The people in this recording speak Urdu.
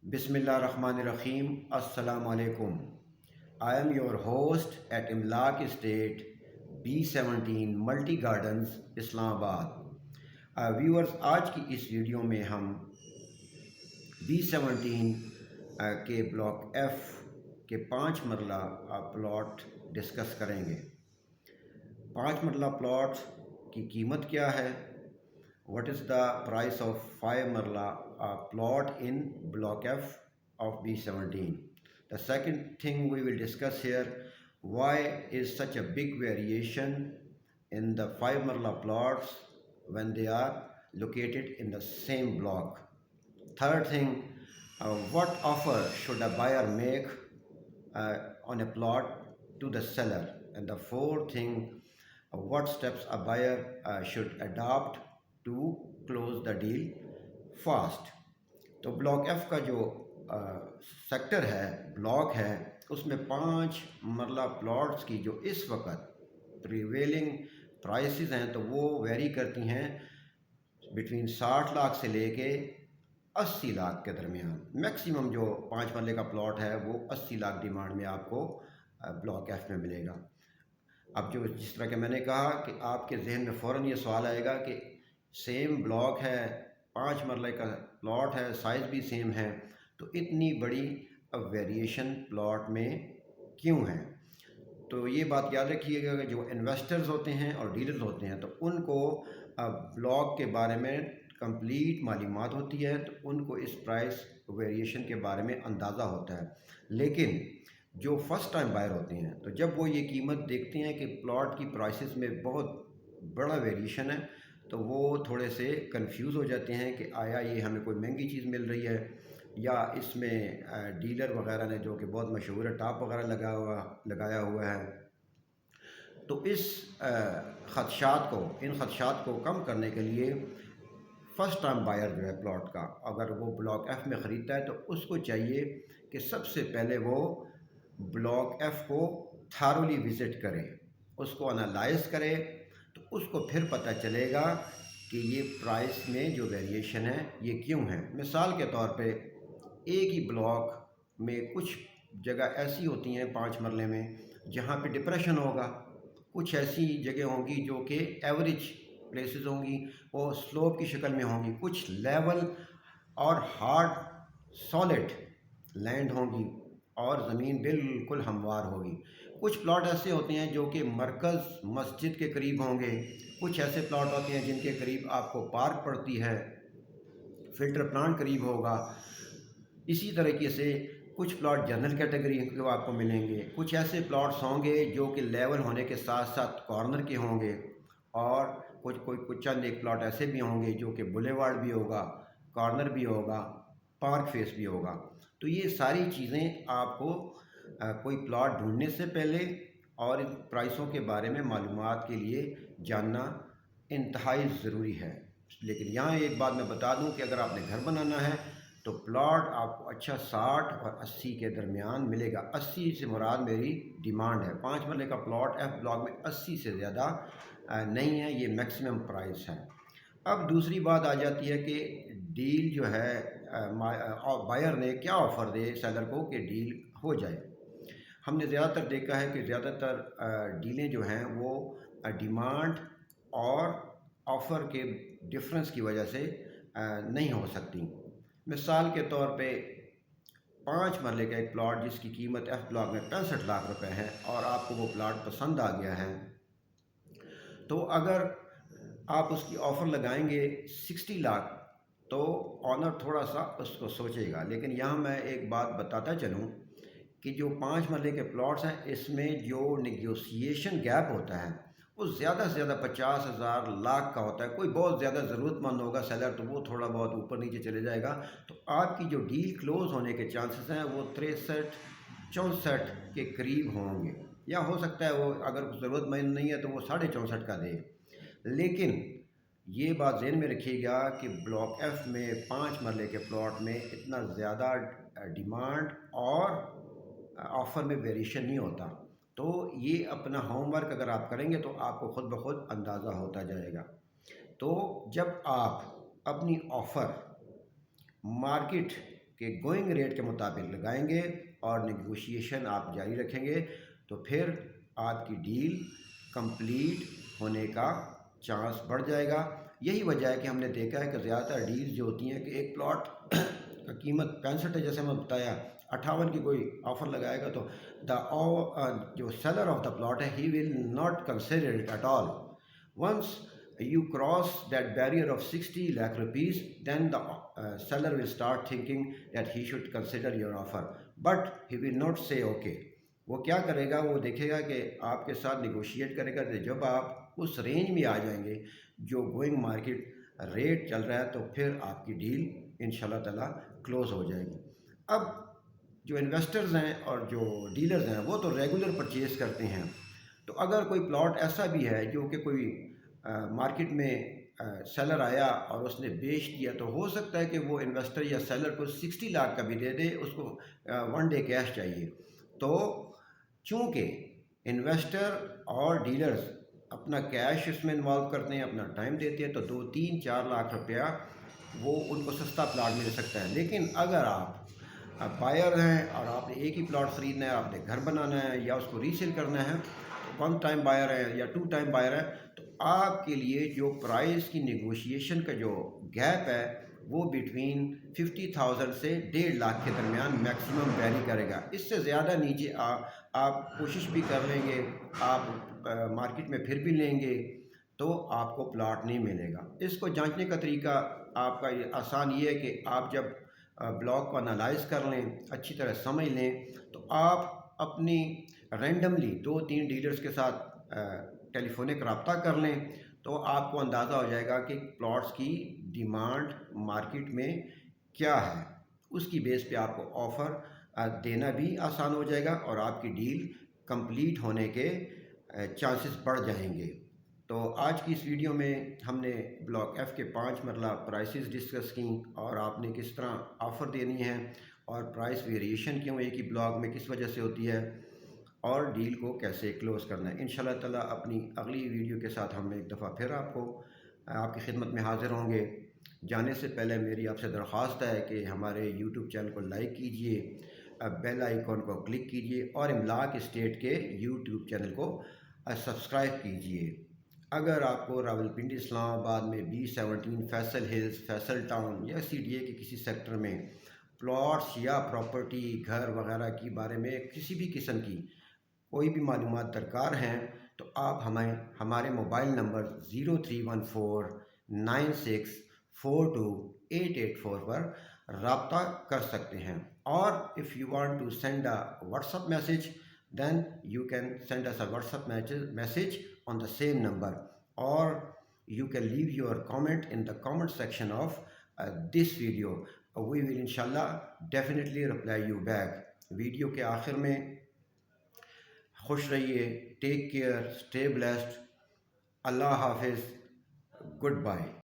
بسم اللہ الرحمن الرحیم. السلام علیکم. I am your host at Amlaak estate B17 multi gardens Islamabad آباد. ویورز، آج کی اس ویڈیو میں ہم B17 کے بلاک ایف کے 5 مرلہ پلاٹ ڈسکس کریں گے. 5 مرلہ پلاٹ کی قیمت کیا ہے؟ What is the price of 5 marla plot in block F of B17? The second thing we will discuss here, why is such a big variation in the 5 marla plots when they are located in the same block? Third thing, what offer should a buyer make on a plot to the seller? And the fourth thing, what steps a buyer should adopt to close the deal fast. تو بلاک ایف کا جو سیکٹر ہے، بلاک ہے، اس میں 5 مرلہ پلاٹس کی جو اس وقت پریویلنگ پرائسز ہیں تو وہ ویری کرتی ہیں بٹوین 60 لاکھ سے لے کے 80 لاکھ کے درمیان. میکسیمم جو 5 مرلے کا پلاٹ ہے وہ 80 لاکھ ڈیمانڈ میں آپ کو بلاک ایف میں ملے گا. اب جو جس طرح کہ میں نے کہا کہ آپ کے ذہن میں فوراً یہ سوال آئے گا کہ سیم بلاک ہے، 5 مرلے کا پلاٹ ہے، سائز بھی سیم ہے، تو اتنی بڑی ویریشن پلاٹ میں کیوں ہے؟ تو یہ بات یاد رکھیے گا کہ جو انویسٹرز ہوتے ہیں اور ڈیلرز ہوتے ہیں تو ان کو بلاک کے بارے میں کمپلیٹ معلومات ہوتی ہے، تو ان کو اس پرائس ویریشن کے بارے میں اندازہ ہوتا ہے. لیکن جو فرسٹ ٹائم بائر ہوتے ہیں تو جب وہ یہ قیمت دیکھتے ہیں کہ پلاٹ کی پرائسز میں بہت بڑا ویریشن ہے تو وہ تھوڑے سے کنفیوز ہو جاتے ہیں کہ آیا یہ ہمیں کوئی مہنگی چیز مل رہی ہے یا اس میں ڈیلر وغیرہ نے جو کہ بہت مشہور ہے ٹاپ وغیرہ لگایا ہوا ہے. تو ان خدشات کو کم کرنے کے لیے فرسٹ ٹائم بائر جو ہے پلاٹ کا، اگر وہ بلاک ایف میں خریدتا ہے تو اس کو چاہیے کہ سب سے پہلے وہ بلاک ایف کو تھارولی وزٹ کرے، اس کو انالائز کرے، تو اس کو پھر پتہ چلے گا کہ یہ پرائس میں جو ویریشن ہے یہ کیوں ہے. مثال کے طور پہ ایک ہی بلاک میں کچھ جگہ ایسی ہوتی ہیں 5 مرلے میں جہاں پہ ڈپریشن ہوگا، کچھ ایسی جگہ ہوں گی جو کہ ایوریج پلیسز ہوں گی، وہ سلوپ کی شکل میں ہوں گی، کچھ لیول اور ہارڈ سالڈ لینڈ ہوں گی اور زمین بالکل ہموار ہوگی. کچھ پلاٹ ایسے ہوتے ہیں جو کہ مرکز مسجد کے قریب ہوں گے، کچھ ایسے پلاٹ ہوتے ہیں جن کے قریب آپ کو پارک پڑتی ہے، فلٹر پلانٹ قریب ہوگا. اسی طریقے سے کچھ پلاٹ جنرل کیٹیگری کے آپ کو ملیں گے، کچھ ایسے پلاٹس ہوں گے جو کہ لیول ہونے کے ساتھ ساتھ کارنر کے ہوں گے، اور کچھ چند ایک پلاٹ ایسے بھی ہوں گے جو کہ بولے وارڈ بھی ہوگا، کارنر بھی ہوگا، پارک فیس بھی ہوگا. تو یہ ساری چیزیں آپ کو کوئی پلاٹ ڈھونڈنے سے پہلے اور ان پرائسوں کے بارے میں معلومات کے لیے جاننا انتہائی ضروری ہے. لیکن یہاں ایک بات میں بتا دوں کہ اگر آپ نے گھر بنانا ہے تو پلاٹ آپ کو اچھا 60 اور 80 کے درمیان ملے گا. 80 سے مراد میری ڈیمانڈ ہے. 5 مرلے کا پلاٹ ایف بلاک میں 80 سے زیادہ نہیں ہے، یہ میکسیمم پرائس ہے. اب دوسری بات آ جاتی ہے کہ ڈیل جو ہے بائر نے کیا آفر دے سیلر کو کہ ڈیل ہو جائے. ہم نے زیادہ تر دیکھا ہے کہ زیادہ تر ڈیلیں جو ہیں وہ ڈیمانڈ اور آفر کے ڈفرنس کی وجہ سے نہیں ہو سکتی. مثال کے طور پہ 5 مرلے کا ایک پلاٹ جس کی قیمت ایف بلاک میں 65 لاکھ روپے ہے اور آپ کو وہ پلاٹ پسند آ گیا ہے، تو اگر آپ اس کی آفر لگائیں گے 60 لاکھ تو آنر تھوڑا سا اس کو سوچے گا. لیکن یہاں میں ایک بات بتاتا چلوں کہ جو 5 مرلے کے پلاٹس ہیں اس میں جو نیگوسیشن گیپ ہوتا ہے وہ زیادہ سے زیادہ 50,000 لاکھ کا ہوتا ہے. کوئی بہت زیادہ ضرورت مند ہوگا سیلر تو وہ تھوڑا بہت اوپر نیچے چلے جائے گا، تو آپ کی جو ڈیل کلوز ہونے کے چانسز ہیں وہ 63-64 کے قریب ہوں گے، یا ہو سکتا ہے وہ اگر ضرورت مند نہیں ہے تو وہ 64.5 کا دے. لیکن یہ بات ذہن میں رکھیے گا کہ بلاک ایف میں 5 مرلے کے پلاٹ میں اتنا زیادہ ڈیمانڈ اور آفر میں ویریشن نہیں ہوتا. تو یہ اپنا ہوم ورک اگر آپ کریں گے تو آپ کو خود بخود اندازہ ہوتا جائے گا. تو جب آپ اپنی آفر مارکیٹ کہ گوئنگ ریٹ کے مطابق لگائیں گے اور نیگوشیشن آپ جاری رکھیں گے تو پھر آپ کی ڈیل کمپلیٹ ہونے کا چانس بڑھ جائے گا۔ یہی وجہ ہے کہ ہم نے دیکھا ہے کہ زیادہ تر ڈیلز جو ہوتی ہیں کہ ایک پلاٹ کا قیمت 65 ہے، جیسے میں بتایا 58 کی کوئی آفر لگائے گا تو جو سیلر آف دا پلاٹ ہے he will not consider it at all. Once you cross that barrier of 60 lakh rupees, then the seller will start thinking that he should consider your offer, but he will not say okay۔ وہ کیا کرے گا، وہ دیکھے گا کہ آپ کے ساتھ نیگوشیٹ کرے گا، جب آپ اس رینج میں آ جائیں گے جو گوئنگ مارکیٹ ریٹ چل رہا ہے تو پھر آپ کی ڈیل انشاءاللہ تعالی کلوز ہو جائے گی۔ اب جو انویسٹرز ہیں اور جو ڈیلرز ہیں وہ تو ریگولر پرچیز کرتے ہیں، تو اگر کوئی پلاٹ ایسا بھی ہے جو کہ کوئی مارکیٹ میں سیلر آیا اور اس نے بیچ دیا، تو ہو سکتا ہے کہ وہ انویسٹر یا سیلر کو 60 لاکھ کا بھی دے دے، اس کو 1 ڈے کیش چاہیے۔ تو چونکہ انویسٹر اور ڈیلرز اپنا کیش اس میں انوالو کرتے ہیں، اپنا ٹائم دیتے ہیں، تو 2-3-4 لاکھ روپیہ وہ ان کو سستا پلاٹ مل سکتا ہے۔ لیکن اگر آپ بائر ہیں اور آپ نے ایک ہی پلاٹ خریدنا ہے، آپ نے گھر بنانا ہے یا اس کو ریسیل کرنا ہے، 1 ٹائم بائر ہے یا 2 ٹائم بائر ہے، تو آپ کے لیے جو پرائز کی نیگوشیشن کا جو گیپ ہے وہ بٹوین 50,000 سے 1.5 لاکھ کے درمیان میکسیمم ویری کرے گا۔ اس سے زیادہ نیچے آپ کوشش بھی کر لیں گے، آپ مارکیٹ میں پھر بھی لیں گے تو آپ کو پلاٹ نہیں ملے گا۔ اس کو جانچنے کا طریقہ آپ کا آسان یہ ہے کہ آپ جب بلاک کو انالائز کر لیں، اچھی طرح سمجھ لیں، تو آپ اپنی رینڈملی 2-3 ڈیلرز کے ساتھ ٹیلی فونک رابطہ کر لیں تو آپ کو اندازہ ہو جائے گا کہ پلاٹس کی ڈیمانڈ مارکیٹ میں کیا ہے۔ اس کی بیس پہ آپ کو آفر دینا بھی آسان ہو جائے گا اور آپ کی ڈیل کمپلیٹ ہونے کے چانسز بڑھ جائیں گے۔ تو آج کی اس ویڈیو میں ہم نے بلاک ایف کے 5 مرلہ پرائسز ڈسکس کیں اور آپ نے کس طرح آفر دینی ہے اور پرائس ویریشن کیوں ایک ہی بلاک میں کس وجہ سے ہوتی ہے اور ڈیل کو کیسے کلوز کرنا ہے۔ انشاءاللہ تعالی اپنی اگلی ویڈیو کے ساتھ ہم ایک دفعہ پھر آپ کی خدمت میں حاضر ہوں گے۔ جانے سے پہلے میری آپ سے درخواست ہے کہ ہمارے یوٹیوب چینل کو لائک کیجئے، بیل آئیکن کو کلک کیجئے اور املاک اسٹیٹ کے یوٹیوب چینل کو سبسکرائب کیجئے۔ اگر آپ کو راولپنڈی اسلام آباد میں B17 Faisal Hills, Faisal town یا CDA کے کسی سیکٹر میں پلاٹس یا پراپرٹی گھر وغیرہ کے بارے میں کسی بھی قسم کی کوئی بھی معلومات درکار ہیں تو آپ ہمارے موبائل نمبر 0314964288 پر رابطہ کر سکتے ہیں، اور if you want to send a WhatsApp message then you can send us a WhatsApp message on the same number, or you can leave your comment in the comment section of this video. We will inshallah definitely reply you back۔ Video کے آخر میں خوش رہیے، ٹیک کیئر، اسٹے بلیسڈ، اللہ حافظ، گڈ بائے۔